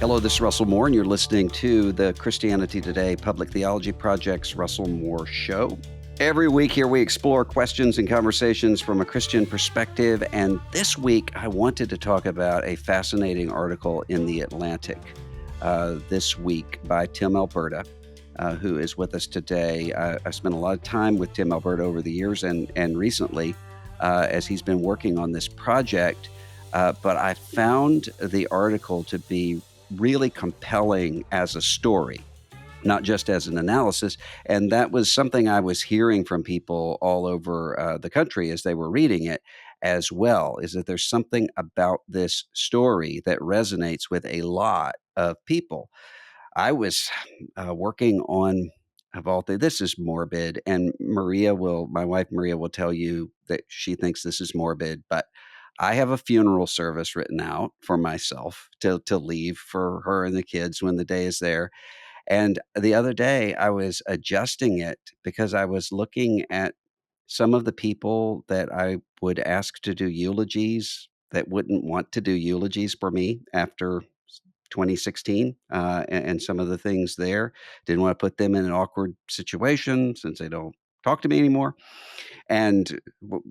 Hello, this is Russell Moore, and you're listening to the Christianity Today Public Theology Project's Russell Moore Show. Every week here we explore questions and conversations from a Christian perspective, and this week I wanted to talk about a fascinating article in The Atlantic this week by Tim Alberta, who is with us today. I spent a lot of time with Tim Alberta over the years and recently as he's been working on this project, but I found the article to be really compelling as a story, not just as an analysis. And that was something I was hearing from people all over the country as they were reading it as well, is that there's something about this story that resonates with a lot of people. I was working on, of all things, this is morbid, and my wife Maria will tell you that she thinks this is morbid, but I have a funeral service written out for myself to leave for her and the kids when the day is there. And the other day I was adjusting it because I was looking at some of the people that I would ask to do eulogies that wouldn't want to do eulogies for me after 2016, and some of the things there. Didn't want to put them in an awkward situation since they don't talk to me anymore. And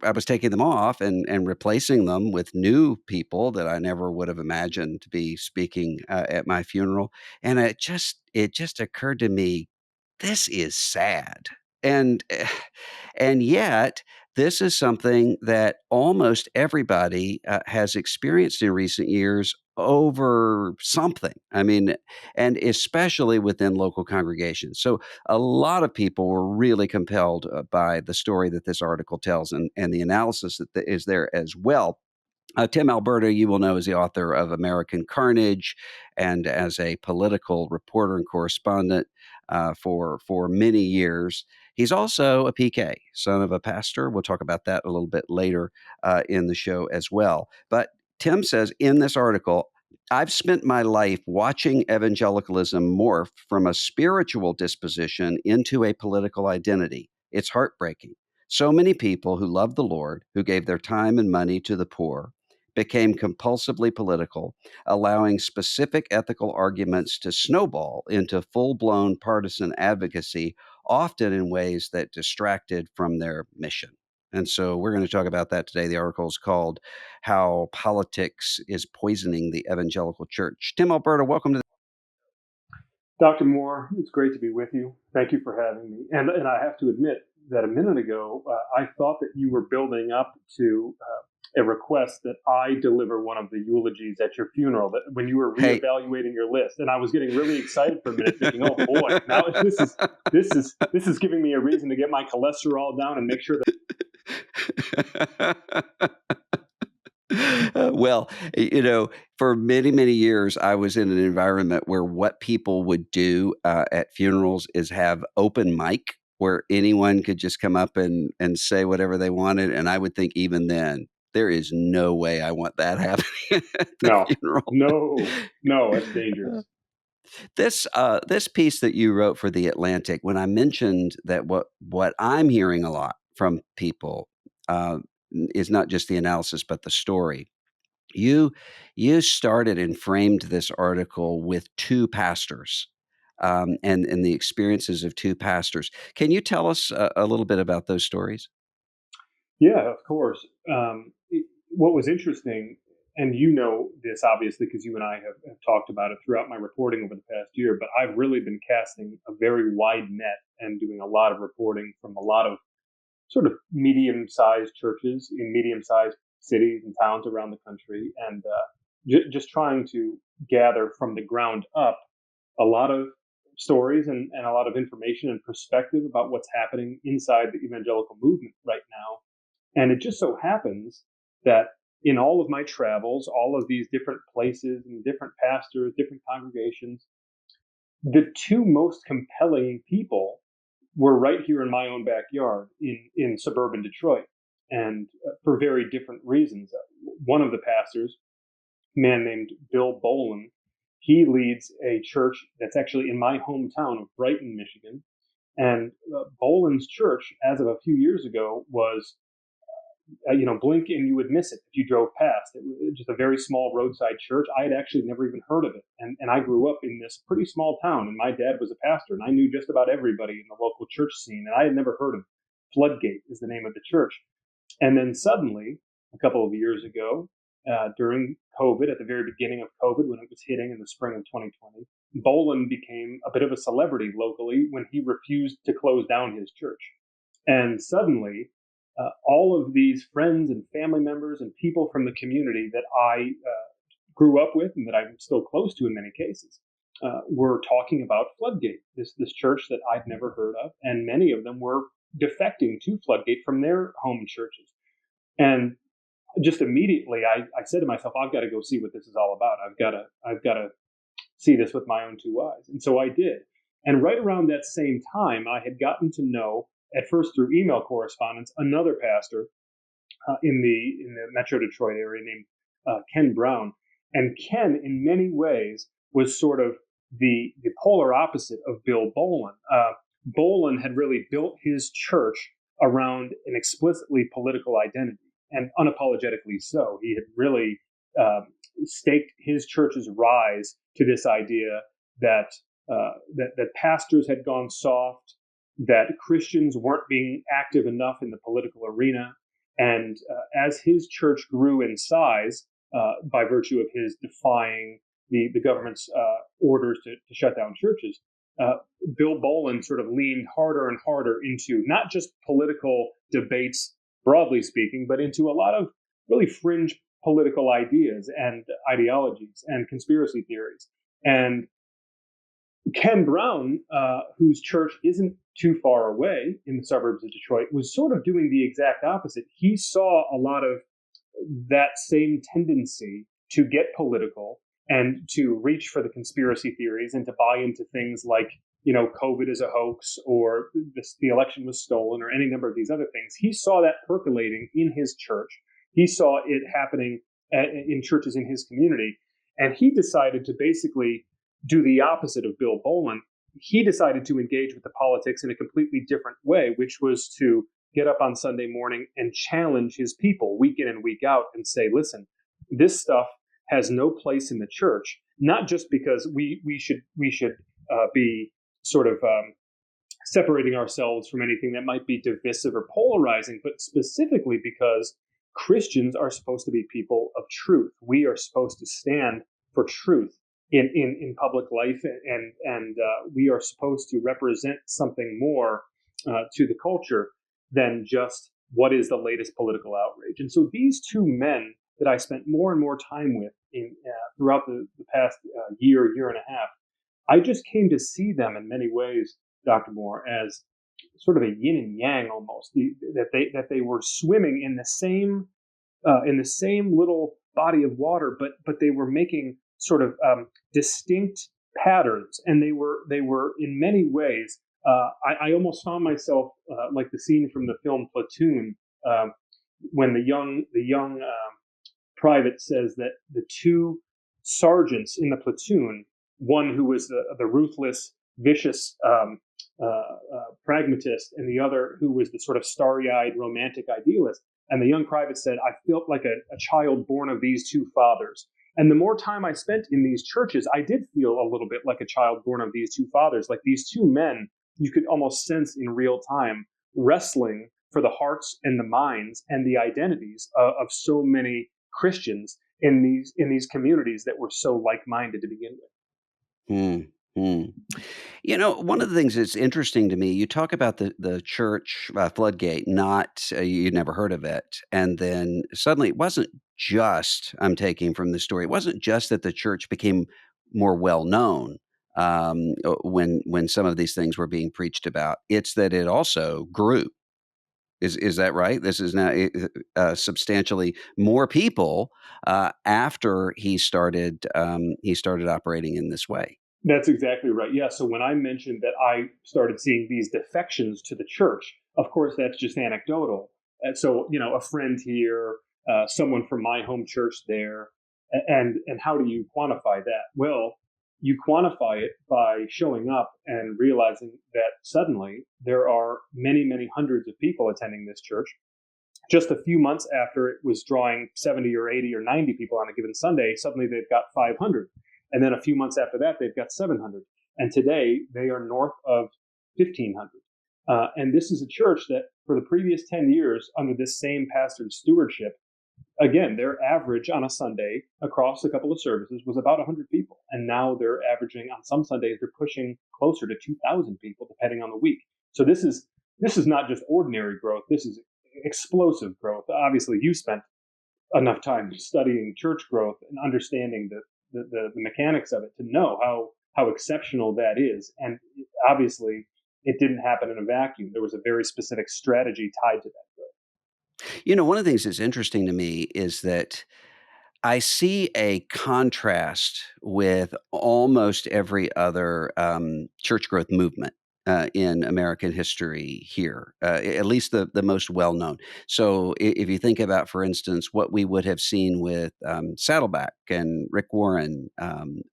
I was taking them off and replacing them with new people that I never would have imagined to be speaking at my funeral. And it just occurred to me, this is sad. And and yet, this is something that almost everybody has experienced in recent years over something. I mean, and especially within local congregations. So a lot of people were really compelled by the story that this article tells and the analysis that is there as well. Tim Alberta, you will know, is the author of American Carnage, and as a political reporter and correspondent for many years. He's also a PK, son of a pastor. We'll talk about that a little bit later in the show as well. But Tim says in this article, I've spent my life watching evangelicalism morph from a spiritual disposition into a political identity. It's heartbreaking. So many people who love the Lord, who gave their time and money to the poor, became compulsively political, allowing specific ethical arguments to snowball into full-blown partisan advocacy, often in ways that distracted from their mission. And so we're going to talk about that today. The article is called How Politics is Poisoning the Evangelical Church. Tim Alberta, welcome to the Dr. Moore, it's great to be with you. Thank you for having me. And I have to admit that a minute ago, I thought that you were building up to a request that I deliver one of the eulogies at your funeral, that when you were Hey. reevaluating your list. And I was getting really excited for a minute, thinking, oh boy, now this is giving me a reason to get my cholesterol down and make sure that Well, for many, many years, I was in an environment where what people would do at funerals is have open mic where anyone could just come up and say whatever they wanted. And I would think even then, there is no way I want that happening at the funeral. no, it's dangerous. This piece that you wrote for The Atlantic, when I mentioned that what I'm hearing a lot from people is not just the analysis, but the story. You you started and framed this article with two pastors, and the experiences of two pastors. Can you tell us a little bit about those stories? Yeah, of course. What was interesting, and you know this obviously because you and I have talked about it throughout my reporting over the past year, but I've really been casting a very wide net and doing a lot of reporting from a lot of sort of medium-sized churches in medium-sized cities and towns around the country, and just trying to gather from the ground up a lot of stories and a lot of information and perspective about what's happening inside the evangelical movement right now. And it just so happens that in all of my travels, all of these different places and different pastors, different congregations, the two most compelling people were right here in my own backyard in suburban Detroit. And for very different reasons. One of the pastors, a man named Bill Bolin, he leads a church that's actually in my hometown of Brighton, Michigan. And Bolin's church, as of a few years ago, was blink and you would miss it if you drove past. It was just a very small roadside church. I had actually never even heard of it. And I grew up in this pretty small town, and my dad was a pastor, and I knew just about everybody in the local church scene, and I had never heard of it. Floodgate is the name of the church. And then suddenly, a couple of years ago, during COVID, at the very beginning of COVID, when it was hitting in the spring of 2020, Bolin became a bit of a celebrity locally when he refused to close down his church. And suddenly, all of these friends and family members and people from the community that I grew up with and that I'm still close to in many cases were talking about Floodgate, this church that I'd never heard of. And many of them were defecting to Floodgate from their home churches. And just immediately, I said to myself, I've got to go see what this is all about. I've got to see this with my own two eyes. And so I did. And right around that same time, I had gotten to know, at first through email correspondence, another pastor in the Metro Detroit area named Ken Brown. And Ken, in many ways, was sort of the polar opposite of Bill Bolin. Bolin had really built his church around an explicitly political identity, and unapologetically so. He had really staked his church's rise to this idea that pastors had gone soft, that Christians weren't being active enough in the political arena, and as his church grew in size, by virtue of his defying the government's orders to shut down churches, Bill Bolin sort of leaned harder and harder into not just political debates, broadly speaking, but into a lot of really fringe political ideas and ideologies and conspiracy theories. And Ken Brown, whose church isn't too far away in the suburbs of Detroit, was sort of doing the exact opposite. He saw a lot of that same tendency to get political and to reach for the conspiracy theories and to buy into things like, COVID is a hoax, or the election was stolen, or any number of these other things. He saw that percolating in his church. He saw it happening in churches in his community. And he decided to basically do the opposite of Bill Bolin. He decided to engage with the politics in a completely different way, which was to get up on Sunday morning and challenge his people week in and week out and say, listen, this stuff has no place in the church, not just because we should be sort of separating ourselves from anything that might be divisive or polarizing, but specifically because Christians are supposed to be people of truth. We are supposed to stand for truth in public life, and we are supposed to represent something more to the culture than just what is the latest political outrage. And so these two men that I spent more and more time with throughout the past year and a half, I just came to see them in many ways, Dr. Moore, as sort of a yin and yang almost. That they were swimming in the same little body of water, but they were making sort of distinct patterns, and they were in many ways. I almost found myself like the scene from the film Platoon, when the young private says that the two sergeants in the platoon, one who was the ruthless, vicious pragmatist, and the other who was the sort of starry-eyed romantic idealist. And the young private said, I felt like a child born of these two fathers. And the more time I spent in these churches, I did feel a little bit like a child born of these two fathers, like these two men you could almost sense in real time wrestling for the hearts and the minds and the identities of so many Christians in these communities that were so like-minded to begin with. One of the things that's interesting to me, you talk about the church Floodgate, not you'd never heard of it, and then suddenly it wasn't just, I'm taking from the story, it wasn't just that the church became more well known when some of these things were being preached about. It's that it also grew. Is that right? This is now substantially more people after he started operating in this way. That's exactly right. Yeah. So when I mentioned that I started seeing these defections to the church, of course, that's just anecdotal. And so, a friend here, someone from my home church there, and how do you quantify that? Well, you quantify it by showing up and realizing that suddenly there are many, many hundreds of people attending this church. Just a few months after it was drawing 70 or 80 or 90 people on a given Sunday, suddenly they've got 500. And then a few months after that, they've got 700. And today they are north of 1,500. And this is a church that for the previous 10 years, under this same pastor's stewardship, again, their average on a Sunday across a couple of services was about 100 people. And now they're averaging on some Sundays, they're pushing closer to 2,000 people, depending on the week. So this is not just ordinary growth. This is explosive growth. Obviously, you spent enough time studying church growth and understanding the mechanics of it to know how exceptional that is. And obviously, it didn't happen in a vacuum. There was a very specific strategy tied to that growth. One of the things that's interesting to me is that I see a contrast with almost every other church growth movement in American history here, at least the most well known. So if you think about, for instance, what we would have seen with Saddleback and Rick Warren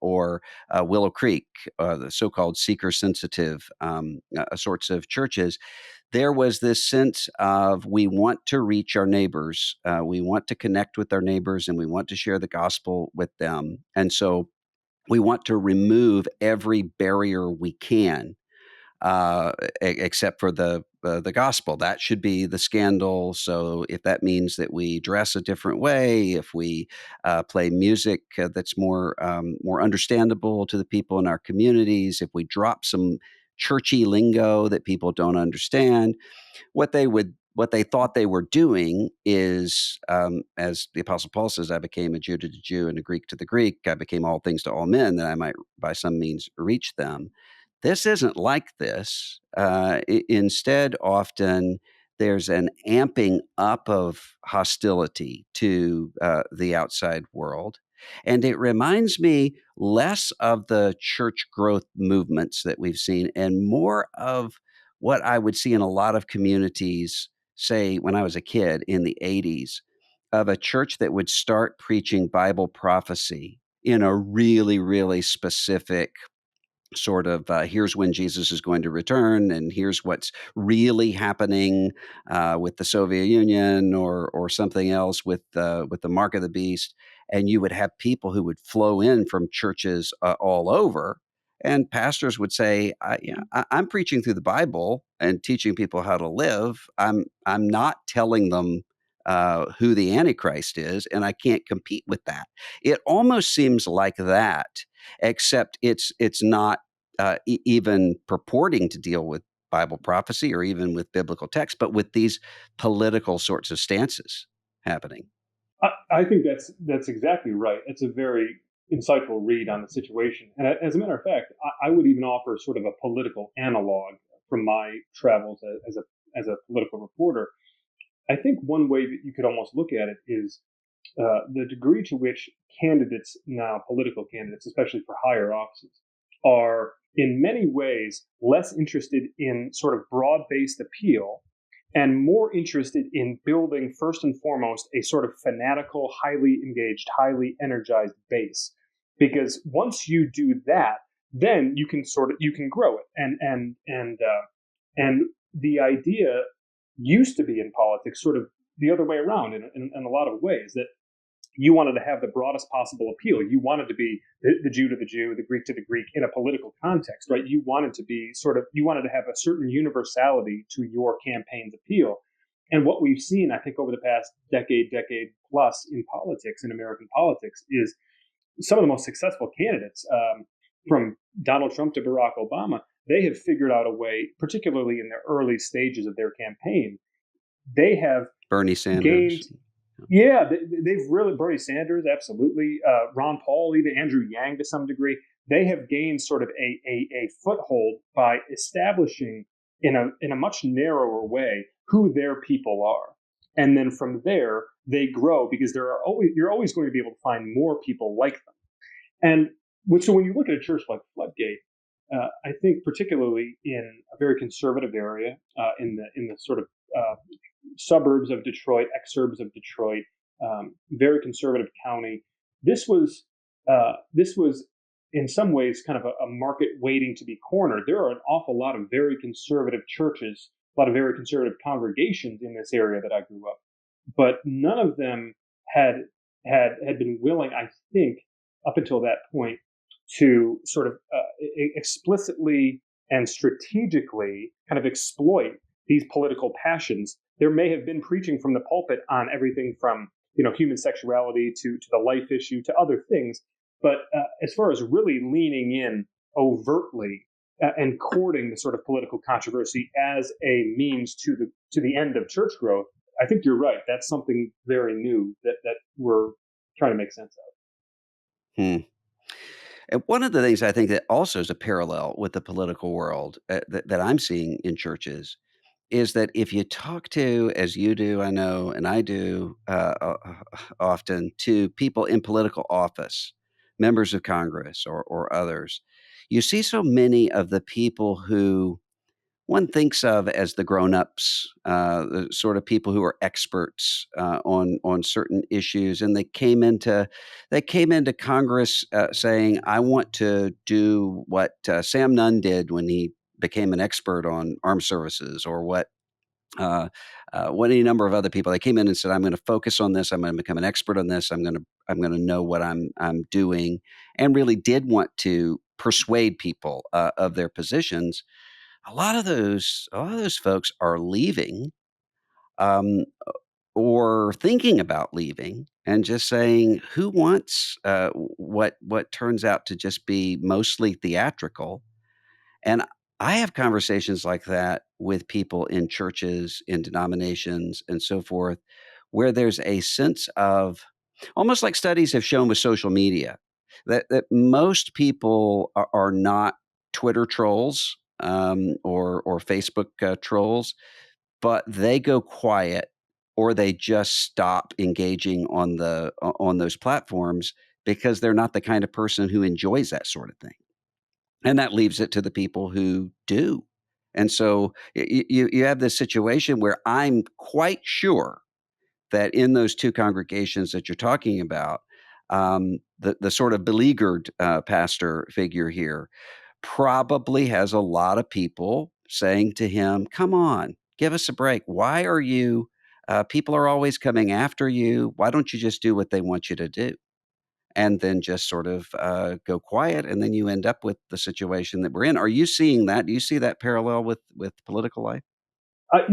or Willow Creek, the so called seeker sensitive sorts of churches, there was this sense of we want to reach our neighbors, we want to connect with our neighbors, and we want to share the gospel with them. And so we want to remove every barrier we can, except for the gospel. That should be the scandal. So if that means that we dress a different way, if we play music that's more understandable to the people in our communities, if we drop some churchy lingo that people don't understand, what they thought they were doing is, as the Apostle Paul says, I became a Jew to the Jew and a Greek to the Greek. I became all things to all men, that I might by some means reach them. This isn't like this. Instead, often there's an amping up of hostility to the outside world. And it reminds me less of the church growth movements that we've seen and more of what I would see in a lot of communities, say, when I was a kid in the 80s, of a church that would start preaching Bible prophecy in a really, really specific sort of here's when Jesus is going to return, and here's what's really happening with the Soviet Union or something else with the mark of the beast, and you would have people who would flow in from churches all over, and pastors would say, I'm preaching through the Bible and teaching people how to live. I'm not telling them who the Antichrist is, and I can't compete with that. It almost seems like that, except it's not even purporting to deal with Bible prophecy or even with biblical text, but with these political sorts of stances happening. I think that's exactly right. It's a very insightful read on the situation. And as a matter of fact, I would even offer sort of a political analog from my travels as a political reporter. I think one way that you could almost look at it is the degree to which candidates now, political candidates, especially for higher offices, are in many ways less interested in sort of broad-based appeal and more interested in building, first and foremost, a sort of fanatical, highly engaged, highly energized base. Because once you do that, then you can grow it. And the idea used to be in politics sort of the other way around in a lot of ways, that you wanted to have the broadest possible appeal. You wanted to be the Jew to the Jew, the Greek to the Greek in a political context, right? You wanted to have a certain universality to your campaign's appeal. And what we've seen, I think, over the past decade plus in politics, in American politics, is some of the most successful candidates, from Donald Trump to Barack Obama, they have figured out a way, particularly in the early stages of their campaign, they have Bernie Sanders. gained. Yeah, they've really, Bernie Sanders, absolutely. Ron Paul, even Andrew Yang to some degree. They have gained sort of a foothold by establishing in a much narrower way who their people are. And then from there, they grow because you're always going to be able to find more people like them. And so when you look at a church like Floodgate, I think particularly in a very conservative area, in the sort of suburbs of Detroit, exurbs of Detroit, very conservative county. This was in some ways kind of a market waiting to be cornered. There are an awful lot of very conservative churches, a lot of very conservative congregations in this area that I grew up. but none of them had had been willing, I think, up until that point, to sort of explicitly and strategically kind of exploit these political passions. There may have been preaching from the pulpit on everything from human sexuality to the life issue to other things, but as far as really leaning in overtly and courting the sort of political controversy as a means to the end of church growth, I think you're right. That's something very new that we're trying to make sense of. Hmm. And one of the things I think that also is a parallel with the political world, that I'm seeing in churches is that if you talk to, as you do, I know, and I do, often, to people in political office, members of Congress or others, you see so many of the people who one thinks of as the grown-ups, the sort of people who are experts, on certain issues, and they came into Congress, saying, "I want to do what, Sam Nunn did when he became an expert on armed services," or uh, what any number of other people. They came in and said, "I'm gonna focus on this. I'm gonna become an expert on this. I'm gonna know what I'm doing," and really did want to persuade people, of their positions. A lot of those folks are leaving, um, or thinking about leaving and just saying, "Who wants, what turns out to just be mostly theatrical?" And I have conversations like that with people in churches, in denominations, and so forth, where there's a sense of, almost like studies have shown with social media, that most people are not Twitter trolls, or Facebook, trolls, but they go quiet or they just stop engaging on those platforms because they're not the kind of person who enjoys that sort of thing. And that leaves it to the people who do. And so you have this situation where I'm quite sure that in those 2 congregations that you're talking about, the sort of beleaguered, pastor figure here probably has a lot of people saying to him, "Come on, give us a break. Why are you people are always coming after you. Why don't you just do what they want you to do?" And then just sort of, go quiet, and then you end up with the situation that we're in. Are you seeing that? Do you see that parallel with political life? I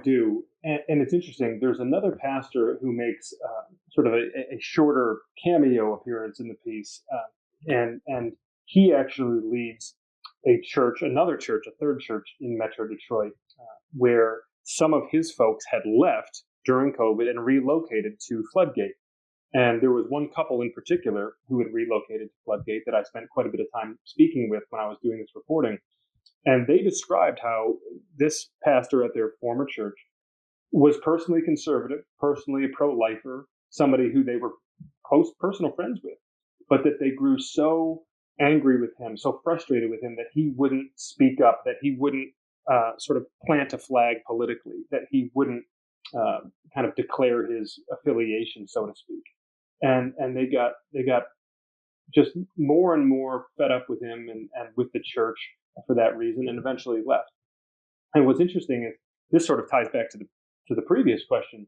do, and it's interesting. There's another pastor who makes sort of a shorter cameo appearance in the piece, and he actually leads a church, another church, a third church in Metro Detroit, where some of his folks had left during COVID and relocated to Floodgate. And there was one couple in particular who had relocated to Floodgate that I spent quite a bit of time speaking with when I was doing this reporting. And they described how this pastor at their former church was personally conservative, personally a pro lifer, somebody who they were close personal friends with, but that they grew so angry with him, so frustrated with him that he wouldn't speak up, that he wouldn't sort of plant a flag politically, that he wouldn't uh, kind of declare his affiliation, so to speak. And they got just more and more fed up with him and with the church for that reason, and eventually left. And what's interesting is this sort of ties back to the previous question,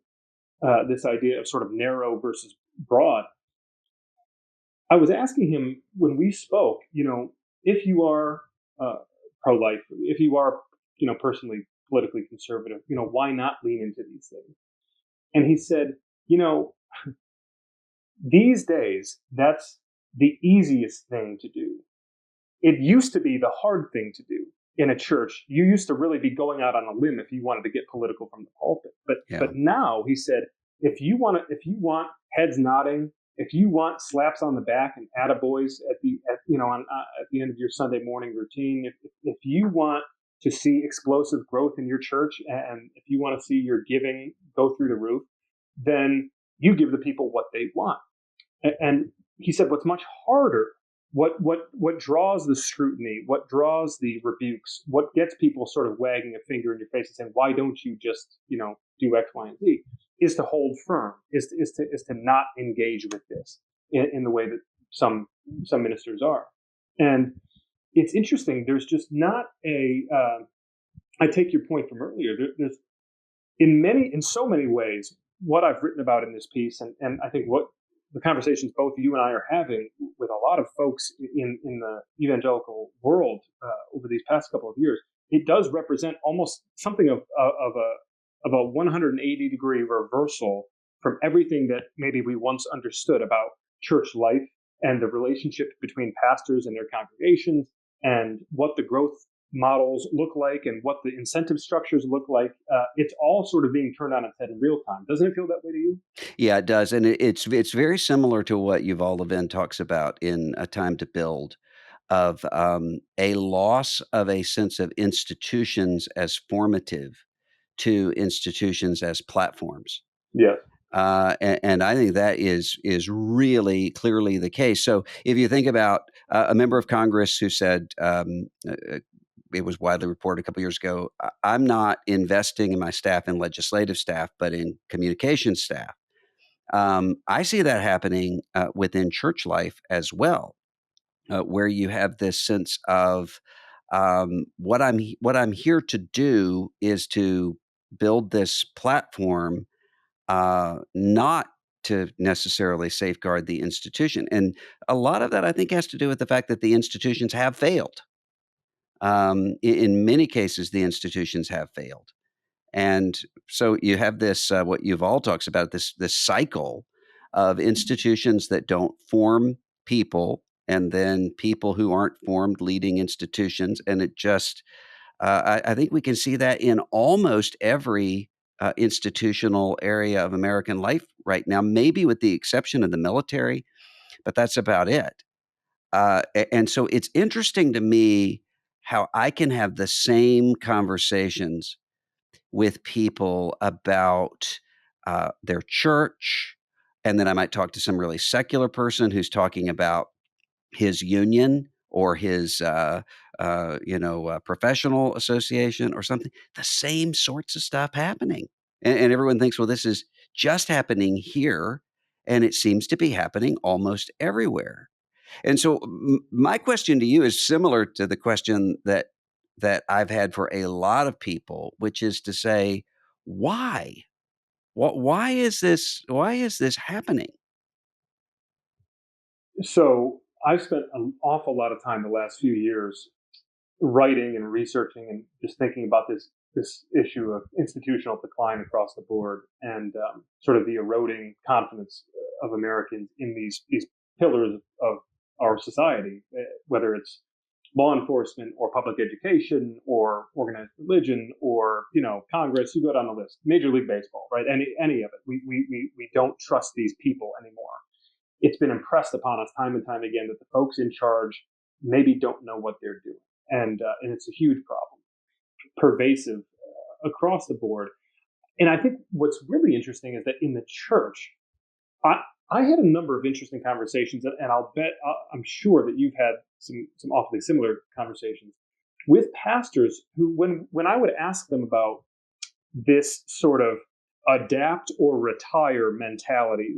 this idea of sort of narrow versus broad. I was asking him when we spoke, if you are pro-life, if you are, personally politically conservative, why not lean into these things? And he said, you know, these days that's the easiest thing to do. It used to be the hard thing to do in a church. You used to really be going out on a limb if you wanted to get political from the pulpit. But Yeah. now he said, if you want heads nodding, if you want slaps on the back and attaboys at the end of your Sunday morning routine, if you want to see explosive growth in your church, and if you want to see your giving go through the roof, then you give the people what they want. And he said, what's much harder, what draws the scrutiny, what draws the rebukes, what gets people sort of wagging a finger in your face and saying, why don't you just, do X, Y, and Z, is to hold firm, is to not engage with this in the way that some ministers are. And it's interesting. There's just not a. I take your point from earlier. There's in so many ways. what I've written about in this piece, and I think what the conversations both you and I are having with a lot of folks in the evangelical world over these past couple of years, it does represent almost something of a 180-degree reversal from everything that maybe we once understood about church life and the relationship between pastors and their congregations and what the growth models look like and what the incentive structures look like. It's all sort of being turned on its head in real time. Doesn't it feel that way to you? Yeah, it does, and it's very similar to what Yuval Levin talks about in A Time to Build, of a loss of a sense of institutions as formative to institutions as platforms. Yes. And I think that is really clearly the case. So if you think about a member of Congress who said, it was widely reported a couple years ago, I'm not investing in my staff in legislative staff, but in communication staff. I see that happening within church life as well, where you have this sense of what I'm here to do is to build this platform, not to necessarily safeguard the institution. And a lot of that, I think, has to do with the fact that the institutions have failed. In many cases, the institutions have failed. And so you have this, what Yuval talks about, this cycle of institutions that don't form people, and then people who aren't formed leading institutions, and it just, I think we can see that in almost every institutional area of American life right now, maybe with the exception of the military, but that's about it. And so it's interesting to me how I can have the same conversations with people about their church. And then I might talk to some really secular person who's talking about his union or his professional association or something. The same sorts of stuff happening, and everyone thinks, well, this is just happening here, and it seems to be happening almost everywhere. And so my question to you is similar to the question that I've had for a lot of people, which is to say, why? Why is this happening? So I've spent an awful lot of time the last few years writing and researching and just thinking about this issue of institutional decline across the board and sort of the eroding confidence of Americans in these pillars of our society, whether it's law enforcement or public education or organized religion or Congress. You go down the list. Major League Baseball, right? Any of it. We don't trust these people anymore. It's been impressed upon us time and time again that the folks in charge maybe don't know what they're doing, and it's a huge problem, pervasive across the board. And I think what's really interesting is that in the church, I I had a number of interesting conversations, and I'll bet I'm sure that you've had some awfully similar conversations with pastors who, when I would ask them about this sort of adapt or retire mentality,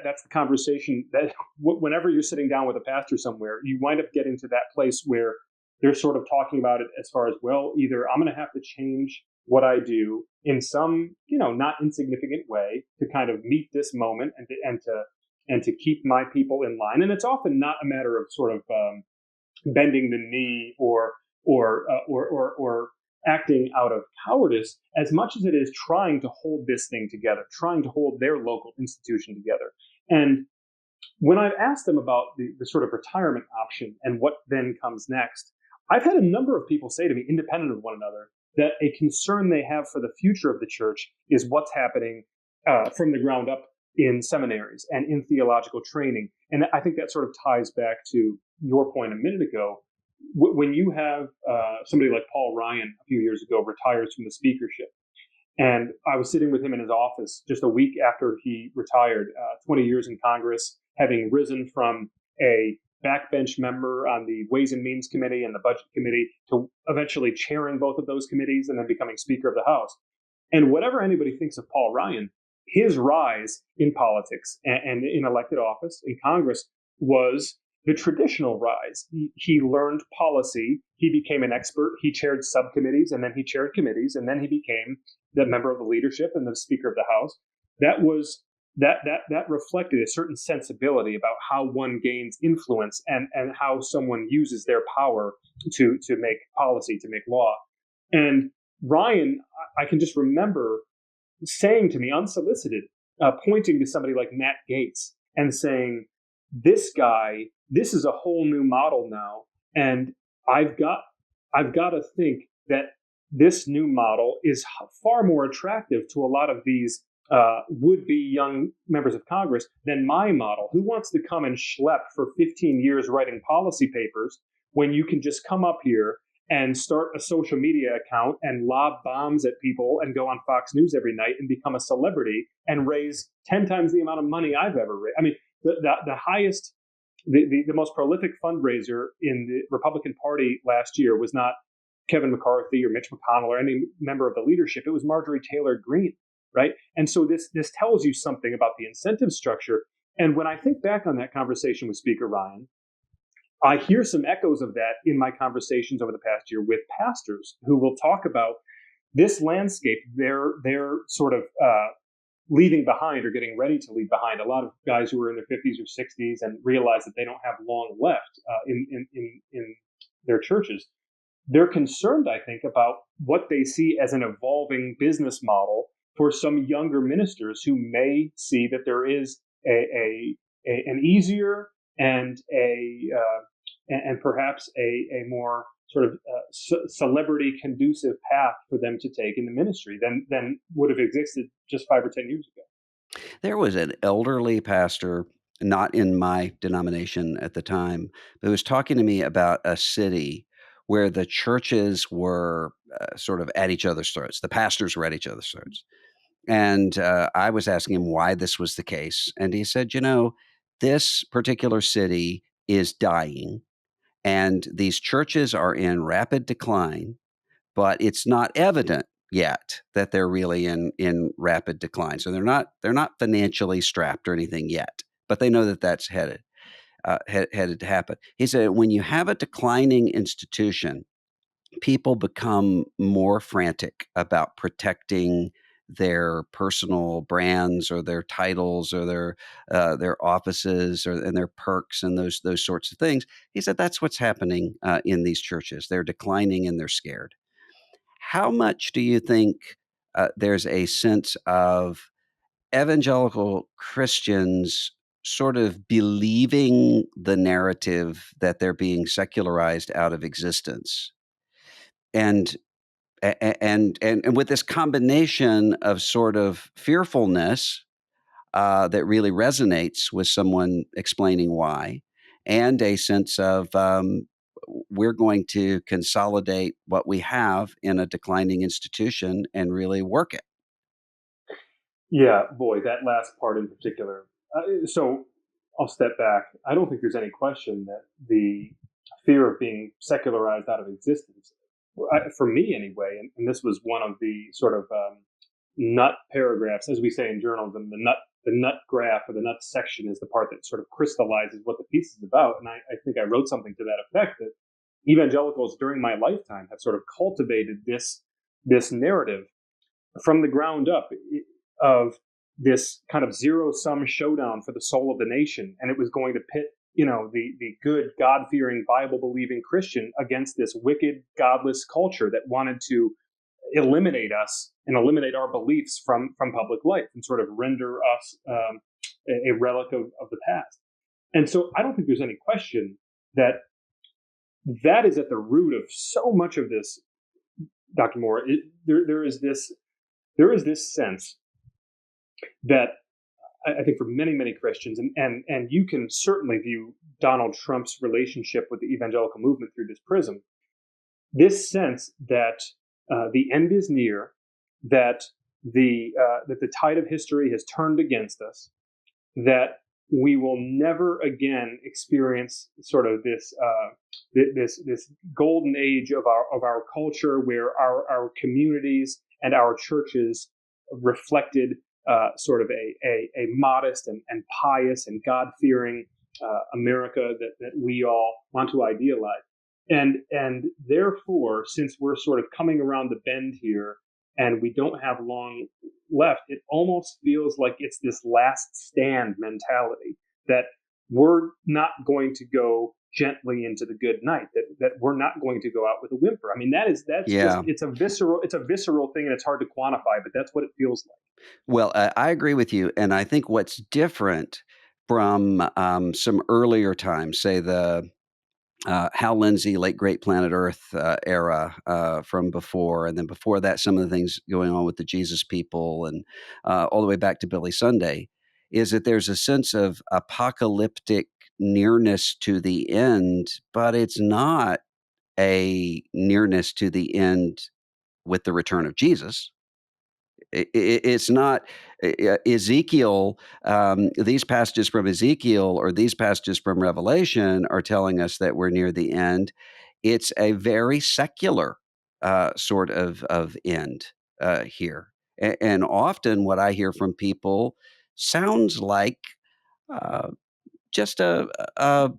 that's the conversation that whenever you're sitting down with a pastor somewhere, you wind up getting to that place where they're sort of talking about it as far as, well, either I'm going to have to change what I do in some, not insignificant way to kind of meet this moment and to keep my people in line. And it's often not a matter of sort of bending the knee or acting out of cowardice as much as it is trying to hold this thing together, trying to hold their local institution together. And when I've asked them about the sort of retirement option and what then comes next, I've had a number of people say to me, independent of one another, that a concern they have for the future of the church is what's happening from the ground up in seminaries and in theological training. And I think that sort of ties back to your point a minute ago. When you have somebody like Paul Ryan a few years ago retires from the speakership, and I was sitting with him in his office just a week after he retired, 20 years in Congress, having risen from a backbench member on the Ways and Means Committee and the Budget Committee to eventually chairing both of those committees and then becoming Speaker of the House. And whatever anybody thinks of Paul Ryan, his rise in politics and in elected office in Congress was the traditional rise. He learned policy. He became an expert. He chaired subcommittees, and then he chaired committees, and then he became the member of the leadership and the Speaker of the House. that was that reflected a certain sensibility about how one gains influence and how someone uses their power to make policy, to make law. And Ryan, I can just remember saying to me unsolicited, pointing to somebody like Matt Gaetz and saying, "This guy, this is a whole new model now, and I've got to think that this new model is far more attractive to a lot of these would-be young members of Congress than my model. Who wants to come and schlep for 15 years writing policy papers when you can just come up here and start a social media account and lob bombs at people and go on Fox News every night and become a celebrity and raise 10 times the amount of money I've ever raised?" I mean, the highest, the most prolific fundraiser in the Republican Party last year was not Kevin McCarthy or Mitch McConnell or any member of the leadership. It was Marjorie Taylor Greene, right? And so this tells you something about the incentive structure. And when I think back on that conversation with Speaker Ryan, I hear some echoes of that in my conversations over the past year with pastors who will talk about this landscape they're sort of leaving behind or getting ready to leave behind. A lot of guys who are in their 50s or 60s and realize that they don't have long left in their churches. They're concerned, I think, about what they see as an evolving business model for some younger ministers who may see that there is an easier and perhaps a more sort of celebrity conducive path for them to take in the ministry than would have existed just 5 or 10 years ago. There was an elderly pastor, not in my denomination at the time, who was talking to me about a city where the churches were sort of at each other's throats. The pastors were at each other's throats. And I was asking him why this was the case. And he said, this particular city is dying, and these churches are in rapid decline, but it's not evident yet that they're really in rapid decline. So they're not financially strapped or anything yet, but they know that that's headed to happen. He said when you have a declining institution, people become more frantic about protecting their personal brands or their titles or their offices and their perks and those sorts of things. He said that's what's happening in these churches. They're declining and they're scared. How much do you think there's a sense of evangelical Christians sort of believing the narrative that they're being secularized out of existence? And and with this combination of sort of fearfulness that really resonates with someone explaining why, and a sense of we're going to consolidate what we have in a declining institution and really work it. Yeah, boy, that last part in particular. So I'll step back. I don't think there's any question that the fear of being secularized out of existence, for me anyway, and this was one of the sort of nut paragraphs, as we say in journalism, the nut graph or the nut section is the part that sort of crystallizes what the piece is about. And I think I wrote something to that effect, that evangelicals during my lifetime have sort of cultivated this narrative from the ground up of this kind of zero-sum showdown for the soul of the nation, and it was going to pit the good, God-fearing, Bible-believing Christian against this wicked, godless culture that wanted to eliminate us and eliminate our beliefs from public life and sort of render us a relic of the past. And so I don't think there's any question that is at the root of so much of this, Dr. Moore. There is this sense that I think for many, many Christians, and you can certainly view Donald Trump's relationship with the evangelical movement through this prism, this sense that the end is near, that the tide of history has turned against us, that we will never again experience sort of this golden age of our culture, where our communities and our churches reflected sort of a modest and pious and God-fearing America that we all want to idealize. And therefore, since we're sort of coming around the bend here, and we don't have long left, it almost feels like it's this last stand mentality that we're not going to go gently into the good night, that we're not going to go out with a whimper. I mean, that's just Yeah. it's a visceral thing, and it's hard to quantify, but that's what it feels like. Well, I agree with you, and I think what's different from some earlier times, say the Hal Lindsey, late Great Planet Earth era from before, and then before that, some of the things going on with the Jesus people, and all the way back to Billy Sunday, is that there's a sense of apocalyptic nearness to the end, but it's not a nearness to the end with the return of Jesus. It's not Ezekiel. These passages from Ezekiel or these passages from Revelation are telling us that we're near the end. It's a very secular sort of end here. And often what I hear from people sounds like uh, just a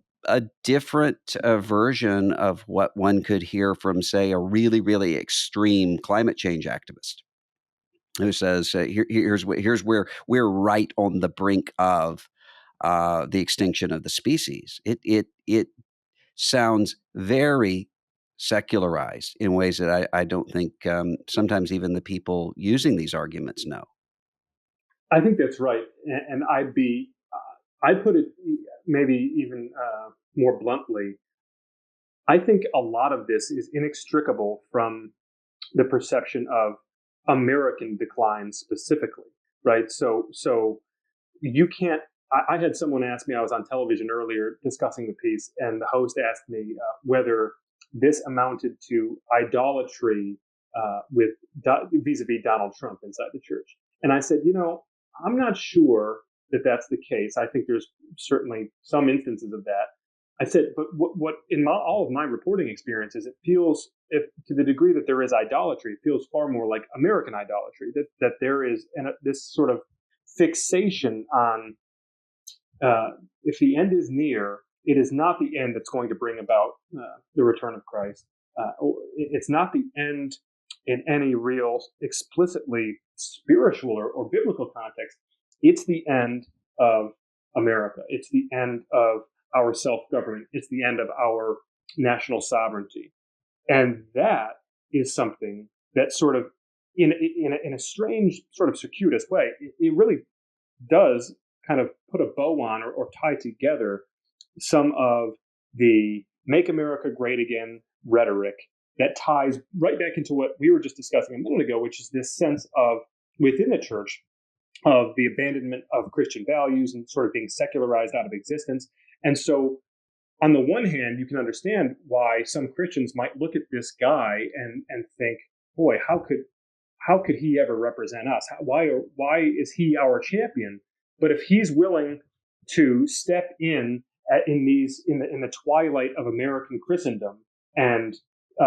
different version of what one could hear from, say, a really, really extreme climate change activist who says, here's where we're right on the brink of the extinction of the species. It sounds very secularized in ways that I don't think sometimes even the people using these arguments know. I think that's right, and I'd put it maybe even more bluntly. I think a lot of this is inextricable from the perception of American decline specifically, right? So you can't. I had someone ask me. I was on television earlier discussing the piece, and the host asked me whether this amounted to idolatry with vis-a-vis Donald Trump inside the church. And I said, I'm not sure that that's the case. I think there's certainly some instances of that. I said, but what in all of my reporting experiences, it feels, if to the degree that there is idolatry, it feels far more like American idolatry. That there is this sort of fixation on if the end is near, it is not the end that's going to bring about the return of Christ. It's not the end in any real explicitly spiritual or biblical context. It's the end of America. It's the end of our self-government. It's the end of our national sovereignty. And that is something that sort of, in a strange, sort of circuitous way, it really does kind of put a bow on or tie together some of the Make America Great Again rhetoric that ties right back into what we were just discussing a minute ago, which is this sense of within the church of the abandonment of Christian values and sort of being secularized out of existence. And so on the one hand, you can understand why some Christians might look at this guy and think, boy, how could he ever represent us? Why is he our champion? But if he's willing to step in in the twilight of American Christendom and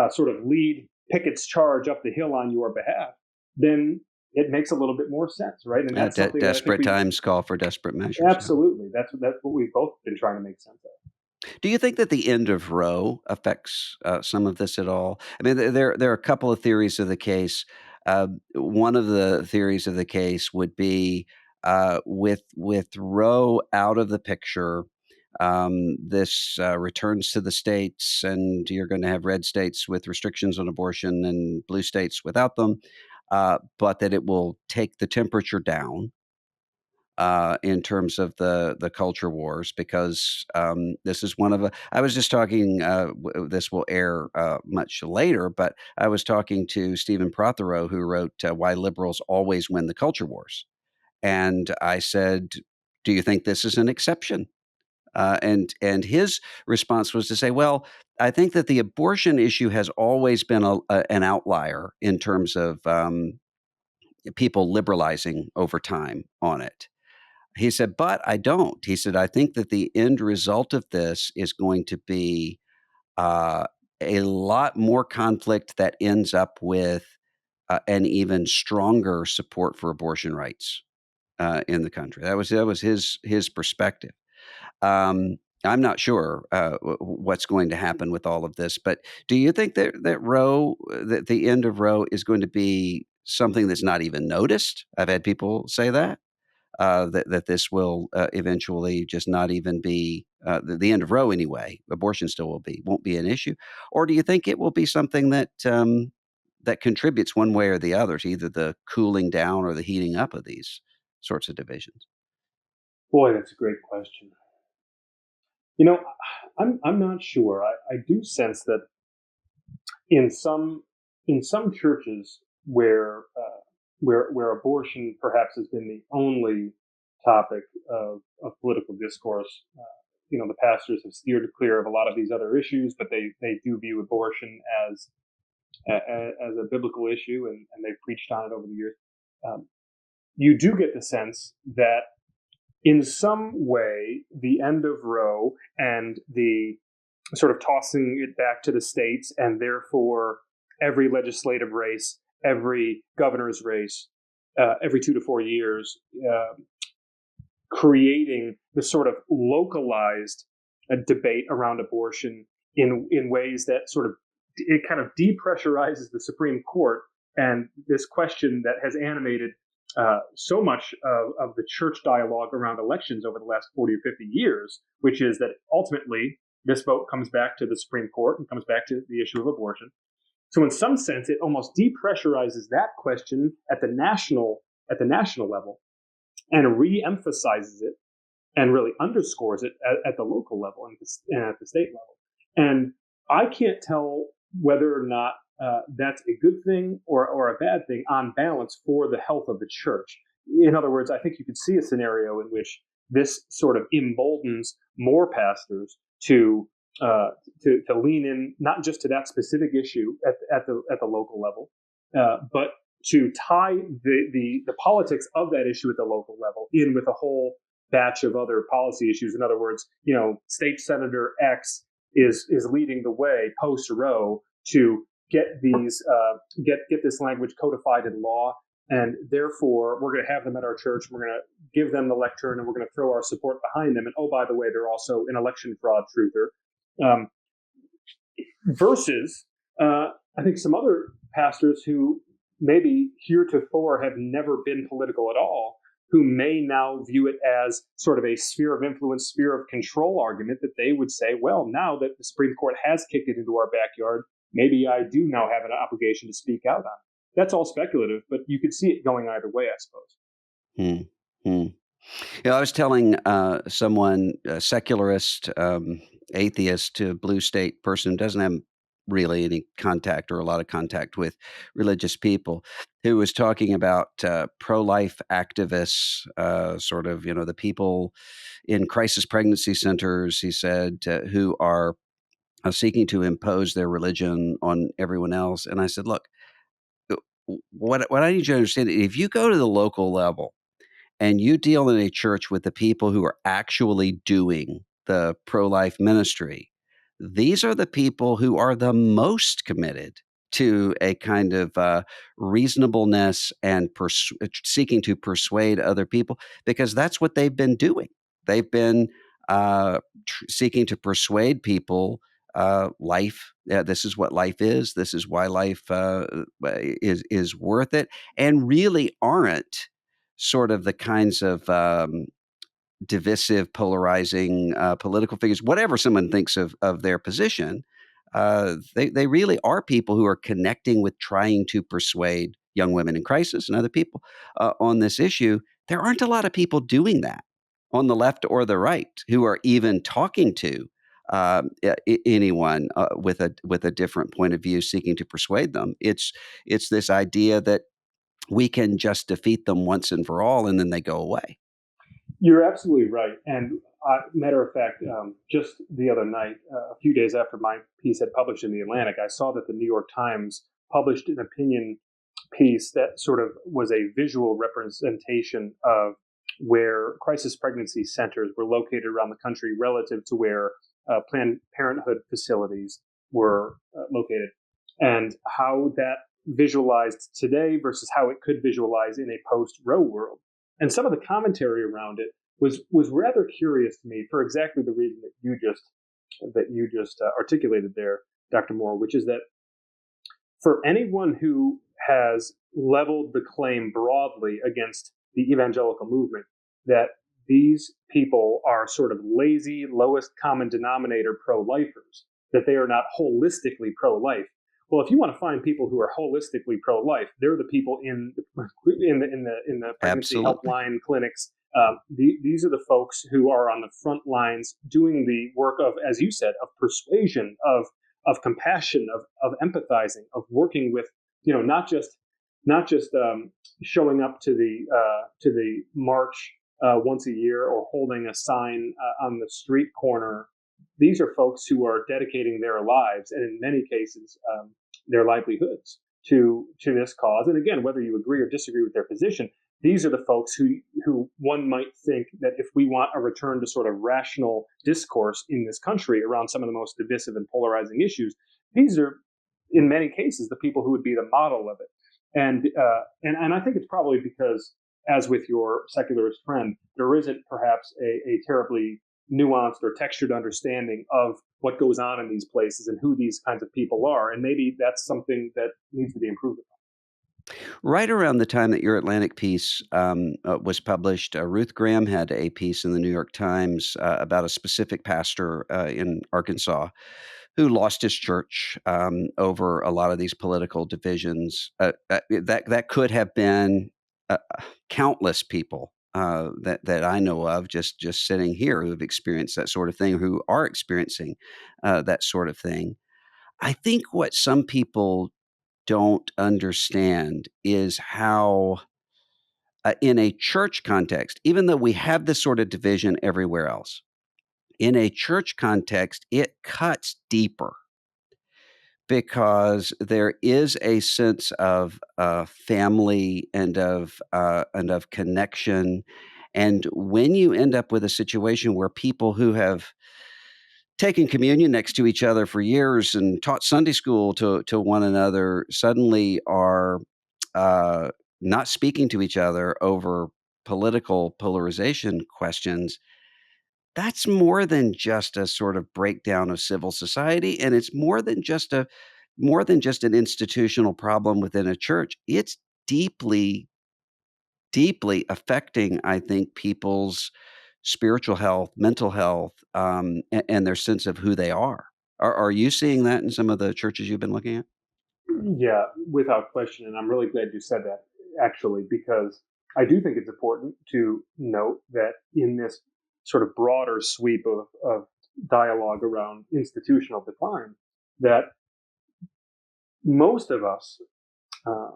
sort of lead Pickett's charge up the hill on your behalf, then it makes a little bit more sense, right? And that's something that I think Desperate times call for desperate measures. Yeah. absolutely that's what we've both been trying to make sense of. Do you think that the end of Roe affects some of this at all? I mean, there are a couple of theories of the case. One of the theories of the case would be with Roe out of the picture, this returns to the states, and you're going to have red states with restrictions on abortion and blue states without them, but that it will take the temperature down in terms of the culture wars, because this is one of a. I was just talking. This will air much later, but I was talking to Stephen Prothero, who wrote "Why Liberals Always Win the Culture Wars," and I said, "Do you think this is an exception?" And his response was to say, "Well, I think that the abortion issue has always been an outlier in terms of people liberalizing over time on it." He said, "But I don't." He said, "I think that the end result of this is going to be uh, a lot more conflict that ends up with an even stronger support for abortion rights in the country." That was his perspective. I'm not sure what's going to happen with all of this, but do you think that the end of Roe is going to be something that's not even noticed. I've had people say that. That this will eventually just not even be the end of Roe anyway. Abortion still won't be an issue, or do you think it will be something that contributes one way or the other to either the cooling down or the heating up of these sorts of divisions? Boy, that's a great question. You know, I'm not sure. I do sense that in some churches where abortion perhaps has been the only topic of political discourse, the pastors have steered clear of a lot of these other issues, but they do view abortion as as a biblical issue, and they've preached on it over the years. Um, you do get the sense that in some way the end of Roe and the sort of tossing it back to the states, and therefore every legislative race, every governor's race, every 2 to 4 years, creating this sort of localized debate around abortion in ways that sort of it kind of depressurizes the Supreme Court, and this question that has animated so much of the church dialogue around elections over the last 40 or 50 years, which is that ultimately this vote comes back to the Supreme Court and comes back to the issue of abortion. So in some sense, it almost depressurizes that question at the national level and re-emphasizes it and really underscores it at the local level and at the state level. And I can't tell whether or not that's a good thing or a bad thing on balance for the health of the church. In other words, I think you could see a scenario in which this sort of emboldens more pastors to lean in not just to that specific issue at the local level, but to tie the politics of that issue at the local level in with a whole batch of other policy issues. In other words, State Senator X is leading the way post Roe to get this language codified in law, and therefore we're going to have them at our church. We're going to give them the lectern, and we're going to throw our support behind them. And oh, by the way, they're also an election fraud truther. Versus, I think some other pastors who maybe heretofore have never been political at all, who may now view it as sort of a sphere of influence, sphere of control argument, that they would say, well, now that the Supreme Court has kicked it into our backyard, maybe I do now have an obligation to speak out on it. That's all speculative, but you could see it going either way, I suppose. Hmm. I was telling someone, a secularist, atheist, to blue state person who doesn't have really any contact or a lot of contact with religious people, who was talking about pro-life activists, sort of, the people in crisis pregnancy centers, he said, who are seeking to impose their religion on everyone else. And I said, look, what I need you to understand, if you go to the local level, and you deal in a church with the people who are actually doing the pro-life ministry, these are the people who are the most committed to a kind of reasonableness and seeking to persuade other people, because that's what they've been doing. They've been seeking to persuade people life. This is what life is. This is why life is worth it, and really aren't sort of the kinds of divisive, polarizing political figures, whatever someone thinks of their position. They really are people who are connecting with trying to persuade young women in crisis and other people on this issue. There aren't a lot of people doing that on the left or the right who are even talking to anyone with a different point of view, seeking to persuade them. It's this idea that we can just defeat them once and for all, and then they go away. You're absolutely right. And matter of fact, just the other night, a few days after my piece had published in the Atlantic, I saw that the New York Times published an opinion piece that sort of was a visual representation of where crisis pregnancy centers were located around the country relative to where Planned Parenthood facilities were located, and how that visualized today versus how it could visualize in a post-Roe world. And some of the commentary around it was rather curious to me for exactly the reason that you just articulated there, Dr. Moore, which is that for anyone who has leveled the claim broadly against the evangelical movement that these people are sort of lazy, lowest common denominator pro-lifers, that they are not holistically pro-life. Well, if you want to find people who are holistically pro-life, they're the people in the pregnancy Absolutely. helpline clinics. These are the folks who are on the front lines doing the work of, as you said, of persuasion, of compassion, of empathizing, of working with, not just showing up to the march once a year or holding a sign on the street corner. These are folks who are dedicating their lives, and in many cases, their livelihoods to this cause. And again, whether you agree or disagree with their position, these are the folks who one might think that if we want a return to sort of rational discourse in this country around some of the most divisive and polarizing issues, these are in many cases the people who would be the model of it. And I think it's probably because, as with your secularist friend, there isn't perhaps a terribly nuanced or textured understanding of what goes on in these places and who these kinds of people are. And maybe that's something that needs to be improved upon. Right around the time that your Atlantic piece was published, Ruth Graham had a piece in the New York Times about a specific pastor in Arkansas who lost his church over a lot of these political divisions. That could have been countless people that I know of, just sitting here, who have experienced that sort of thing, who are experiencing that sort of thing. I think what some people don't understand is how, in a church context, even though we have this sort of division everywhere else, in a church context, it cuts deeper because there is a sense of family and of connection. And when you end up with a situation where people who have taken communion next to each other for years and taught Sunday school to one another suddenly are uh, not speaking to each other over political polarization questions, that's more than just a sort of breakdown of civil society, and it's more than just an institutional problem within a church. It's deeply, deeply affecting, I think, people's spiritual health, mental health, and their sense of who they are. Are you seeing that in some of the churches you've been looking at? Yeah, without question. And I'm really glad you said that, actually, because I do think it's important to note that in this sort of broader sweep of dialogue around institutional decline, that most of us uh,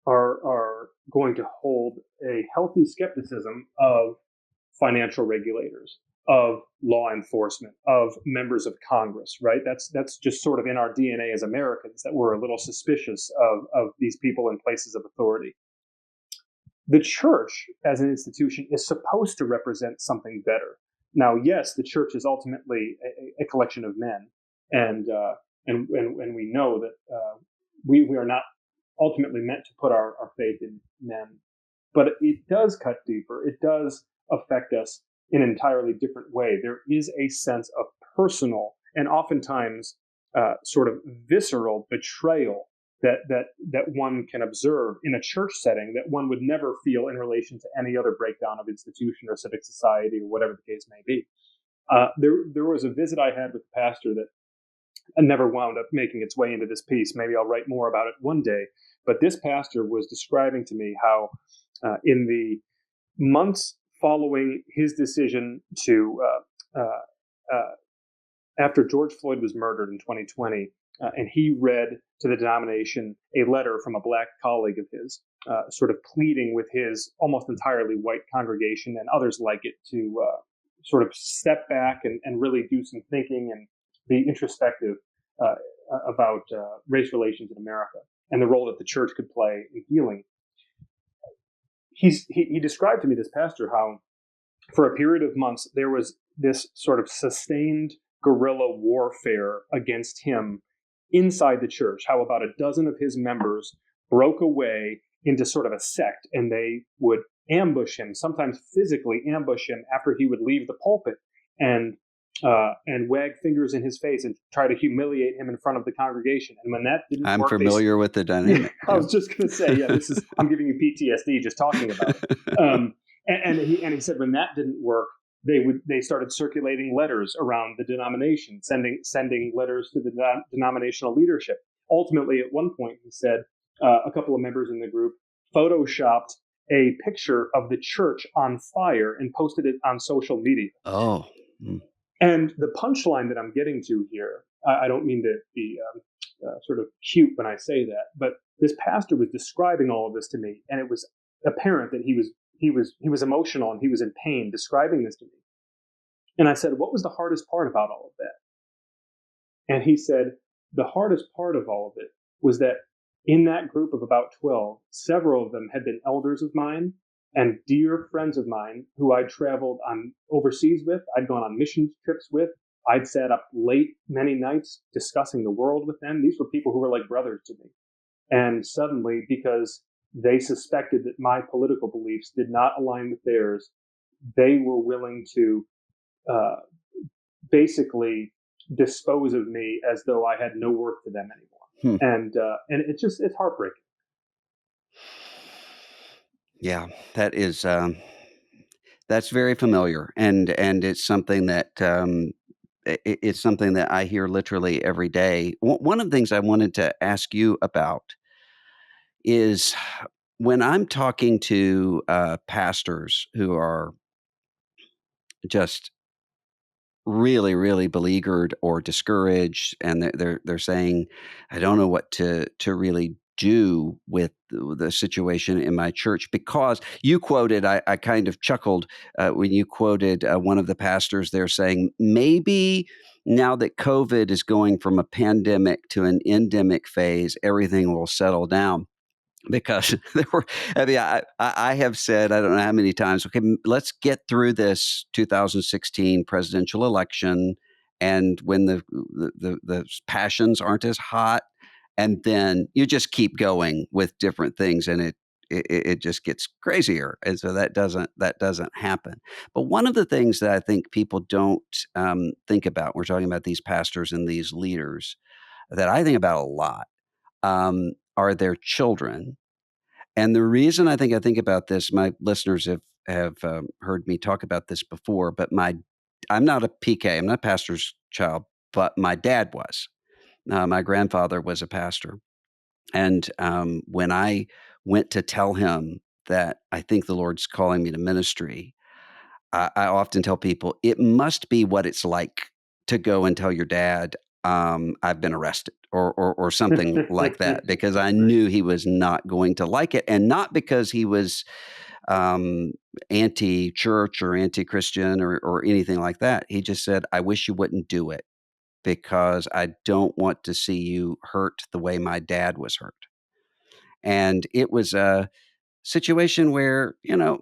are going to hold a healthy skepticism of financial regulators, of law enforcement, of members of Congress. Right? That's just sort of in our DNA as Americans, that we're a little suspicious of these people in places of authority. The church, as an institution, is supposed to represent something better. Now, yes, the church is ultimately a collection of men, and and we know that we are not ultimately meant to put our faith in men. But it does cut deeper. It does affect us in an entirely different way. There is a sense of personal and oftentimes sort of visceral betrayal that one can observe in a church setting that one would never feel in relation to any other breakdown of institution or civic society or whatever the case may be. There was a visit I had with the pastor that never wound up making its way into this piece. Maybe I'll write more about it one day. But this pastor was describing to me how, in the months following his decision to, after George Floyd was murdered in 2020, and he read to the denomination a letter from a black colleague of his, sort of pleading with his almost entirely white congregation and others like it to sort of step back and really do some thinking and be introspective uh, about race relations in America and the role that the church could play in healing. He described to me, this pastor, how for a period of months there was this sort of sustained guerrilla warfare against him inside the church, how about a dozen of his members broke away into sort of a sect, and they would ambush him, sometimes physically ambush him after he would leave the pulpit, and and wag fingers in his face and try to humiliate him in front of the congregation. And when that didn't I'm work, familiar with the dynamic. I was just going to say, yeah, I'm giving you PTSD just talking about it. And he said when that didn't work, they started circulating letters around the denomination, sending letters to the denominational leadership. Ultimately, at one point, he said a couple of members in the group photoshopped a picture of the church on fire and posted it on social media. Oh. Mm. And the punchline that I'm getting to here, I don't mean to be sort of cute when I say that, but this pastor was describing all of this to me, and it was apparent that he was emotional and he was in pain describing this to me. And I said, "What was the hardest part about all of that?" And he said, "The hardest part of all of it was that in that group of about 12, several of them had been elders of mine and dear friends of mine who I'd traveled on overseas with. I'd gone on mission trips with. I'd sat up late many nights discussing the world with them. These were people who were like brothers to me. And suddenly, because they suspected that my political beliefs did not align with theirs, they were willing to uh, basically dispose of me as though I had no worth to them anymore." Hmm. And it's heartbreaking. Yeah, that's very familiar, and it's something that it's something that I hear literally every day. One of the things I wanted to ask you about is when I'm talking to pastors who are just really, really beleaguered or discouraged, and they're saying, "I don't know what to really do with the situation in my church," because you quoted, I kind of chuckled when you quoted one of the pastors there saying, maybe now that COVID is going from a pandemic to an endemic phase, everything will settle down. Because there were, I mean, I have said, I don't know how many times, okay, let's get through this 2016 presidential election, and when the passions aren't as hot, and then you just keep going with different things, and it just gets crazier, and so that doesn't happen. But one of the things that I think people don't think about, we're talking about these pastors and these leaders, that I think about a lot, are their children. And the reason I think about this, my listeners have heard me talk about this before, but I'm not a PK, I'm not a pastor's child, but my dad was. My grandfather was a pastor, and when I went to tell him that I think the Lord's calling me to ministry, I often tell people it must be what it's like to go and tell your dad, I've been arrested, or something like that, because I Right. knew he was not going to like it, and not because he was um, anti-church or anti-Christian or anything like that. He just said, "I wish you wouldn't do it because I don't want to see you hurt the way my dad was hurt." And it was a situation where,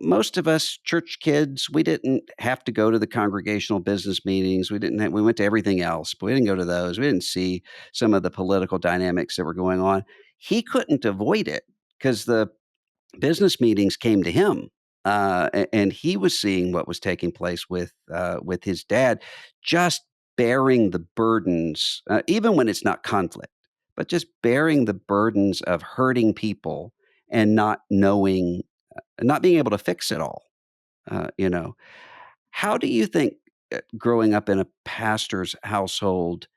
most of us church kids, we didn't have to go to the congregational business meetings. We went to everything else, but we didn't go to those. We didn't see some of the political dynamics that were going on. He couldn't avoid it because the business meetings came to him. And he was seeing what was taking place with his dad, just bearing the burdens, even when it's not conflict, but just bearing the burdens of hurting people and not knowing, not being able to fix it all. Uh, you know, how do you think growing up in a pastor's household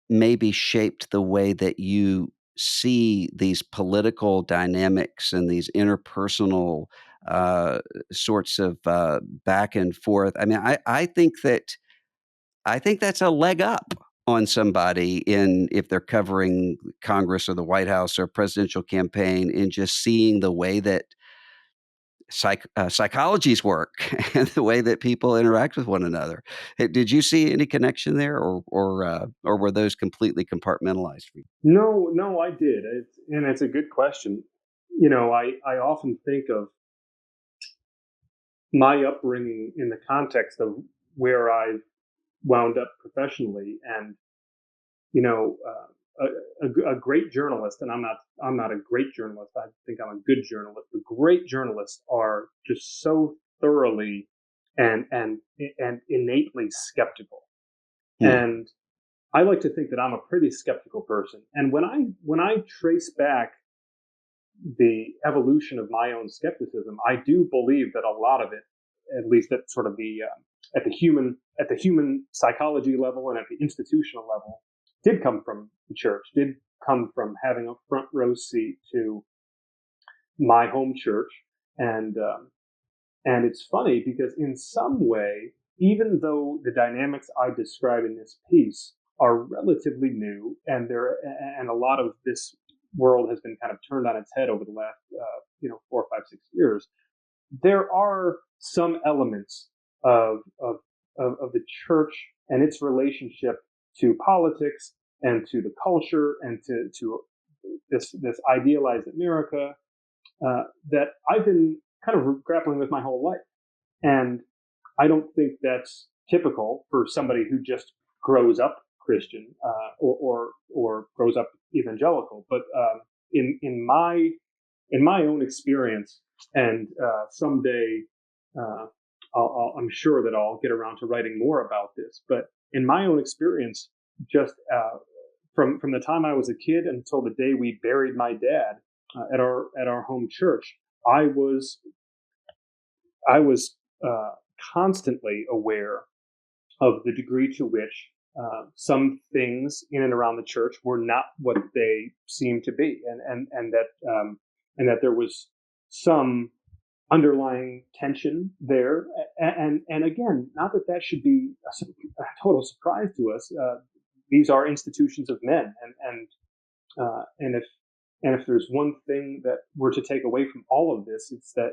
maybe shaped the way that you see these political dynamics and these interpersonal uh, sorts of back and forth? I mean, I think that's a leg up on somebody in if they're covering Congress or the White House or presidential campaign, in just seeing the way that psychologies work and the way that people interact with one another. Did you see any connection there, or were those completely compartmentalized for you? No, no, I did. And it's a good question. I often think of my upbringing in the context of where I wound up professionally, and you know, a great journalist, and I'm not a great journalist. I think I'm a good journalist. But great journalists are just so thoroughly and innately skeptical. Hmm. And I like to think that I'm a pretty skeptical person. And when I trace back the evolution of my own skepticism, I do believe that a lot of it, at least at sort of at the human psychology level and at the institutional level, did come from the church, did come from having a front row seat to my home church, and and it's funny because in some way, even though the dynamics I describe in this piece are relatively new, and a lot of this world has been kind of turned on its head over the last 4, 5, 6 years, there are some elements of of of the church and its relationship to politics and to the culture and to this idealized America that I've been kind of grappling with my whole life. And I don't think that's typical for somebody who just grows up Christian or grows up evangelical. But in my own experience, and someday I'm sure that I'll get around to writing more about this. But in my own experience, just from the time I was a kid until the day we buried my dad at our home church, I was I was constantly aware of the degree to which some things in and around the church were not what they seemed to be, and that there was some underlying tension there. And again, not that that should be a total surprise to us. These are institutions of men, and if there's one thing that we're to take away from all of this, it's that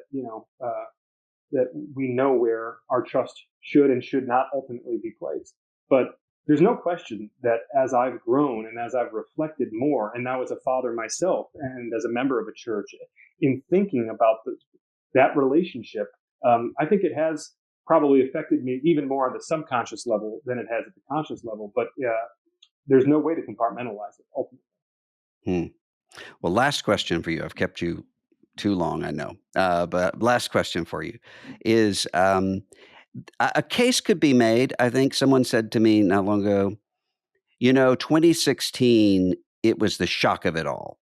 that we know where our trust should and should not ultimately be placed. But there's no question that as I've grown and as I've reflected more, and now as a father myself and as a member of a church, in thinking about that relationship, I think it has probably affected me even more on the subconscious level than it has at the conscious level. But there's no way to compartmentalize it ultimately. Hmm. Well, last question for you. I've kept you too long, I know. But last question for you is a case could be made. I think someone said to me not long ago, 2016, it was the shock of it all.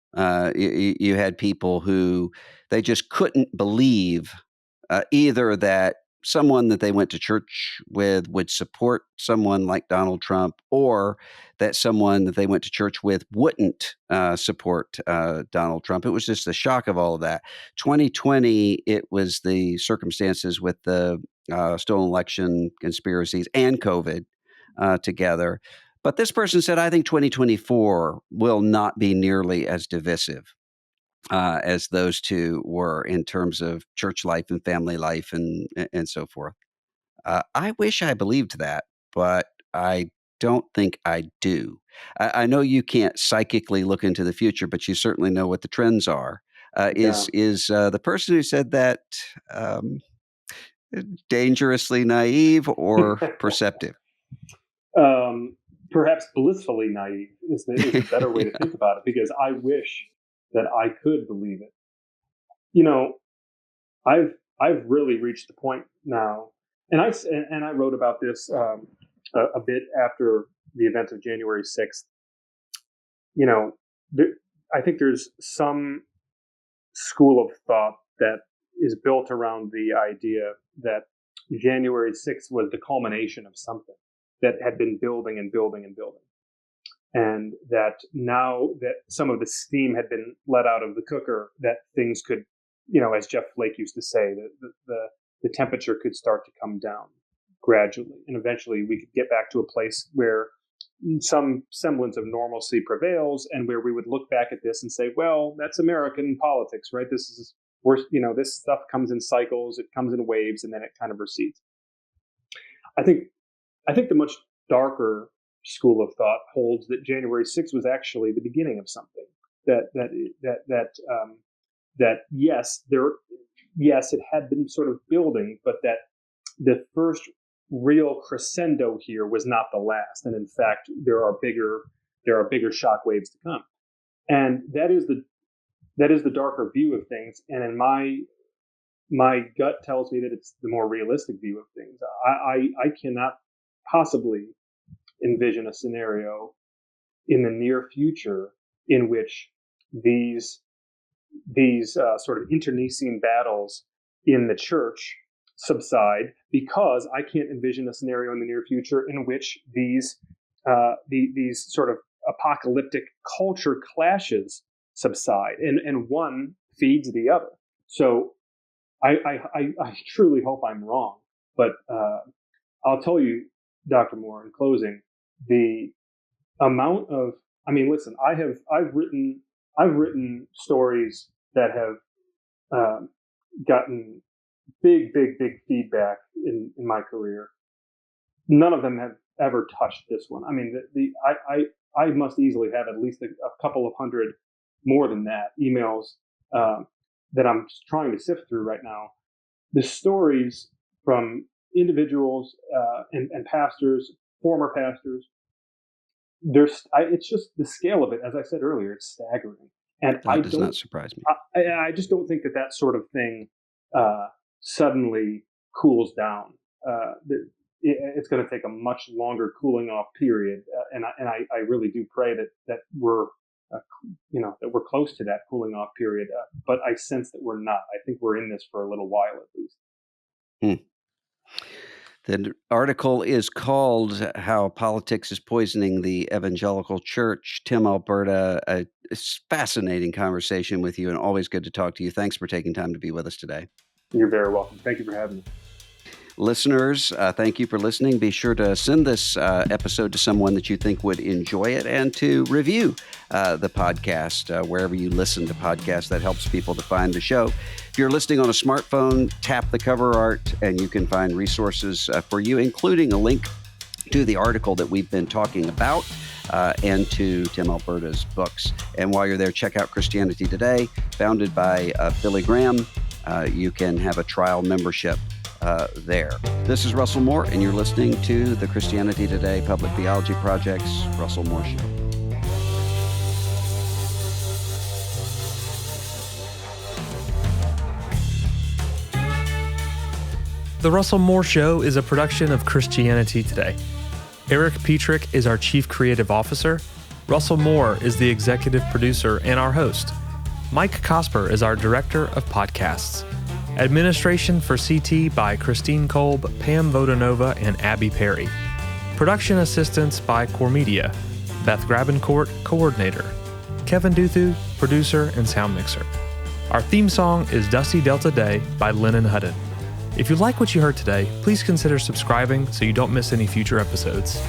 You had people who they just couldn't believe either that someone that they went to church with would support someone like Donald Trump, or that someone that they went to church with wouldn't support Donald Trump. It was just the shock of all of that. 2020, it was the circumstances with the stolen election conspiracies and COVID together. But this person said, I think 2024 will not be nearly as divisive as those two were in terms of church life and family life and so forth. I wish I believed that, but I don't think I do. I know you can't psychically look into the future, but you certainly know what the trends are. Yeah. Is the person who said that um, dangerously naive or perceptive? um, Perhaps blissfully naive is the better way to think about it, because I wish that I could believe it. You know, I've I've really reached the point now, and I wrote about this a bit after the event of January 6th. You know, there, I think there's some school of thought that is built around the idea that January 6th was the culmination of something that had been building and building and building. And that now that some of the steam had been let out of the cooker, that things could, as Jeff Flake used to say, the temperature could start to come down gradually, and eventually we could get back to a place where some semblance of normalcy prevails, and where we would look back at this and say, well, that's American politics, right? This is this stuff comes in cycles, it comes in waves, and then it kind of recedes. I think the much darker school of thought holds that January 6th was actually the beginning of something. That yes, it had been sort of building, but that the first real crescendo here was not the last, and in fact, there are bigger shock waves to come, and that is the darker view of things. And in my gut tells me that it's the more realistic view of things. I cannot possibly envision a scenario in the near future in which these sort of internecine battles in the church subside, because I can't envision a scenario in the near future in which these sort of apocalyptic culture clashes subside, and one feeds the other. So I truly hope I'm wrong, but I'll tell you, Dr. Moore, in closing, the amount of, I mean, listen, I've written stories that have gotten big feedback in my career. None of them have ever touched this one. I mean, I must easily have at least a couple of hundred, more than that, emails that I'm trying to sift through right now. The stories from individuals and pastors, former pastors, it's just the scale of it. As I said earlier, it's staggering, and That does not surprise me. I just don't think that sort of thing suddenly cools down. It's going to take a much longer cooling off period, and I really do pray that we're that we're close to that cooling off period. But I sense that we're not. I think we're in this for a little while at least. Hmm. The article is called "How Politics is Poisoning the Evangelical Church." Tim, Alberta, it's a fascinating conversation with you, and always good to talk to you. Thanks for taking time to be with us today. You're very welcome. Thank you for having me. Listeners, thank you for listening. Be sure to send this episode to someone that you think would enjoy it, and to review the podcast wherever you listen to podcasts. That helps people to find the show. If you're listening on a smartphone, tap the cover art and you can find resources for you, including a link to the article that we've been talking about and to Tim Alberta's books. And while you're there, check out Christianity Today, founded by Billy Graham. You can have a trial membership there. This is Russell Moore, and you're listening to the Christianity Today Public Theology Project's Russell Moore Show. The Russell Moore Show is a production of Christianity Today. Eric Petrick is our Chief Creative Officer. Russell Moore is the executive producer and our host. Mike Cosper is our Director of Podcasts. Administration for CT by Christine Kolb, Pam Vodanova, and Abby Perry. Production assistance by Core Media. Beth Grabencourt, Coordinator. Kevin Duthu, Producer and Sound Mixer. Our theme song is Dusty Delta Day by Lennon Hutton. If you like what you heard today, please consider subscribing so you don't miss any future episodes.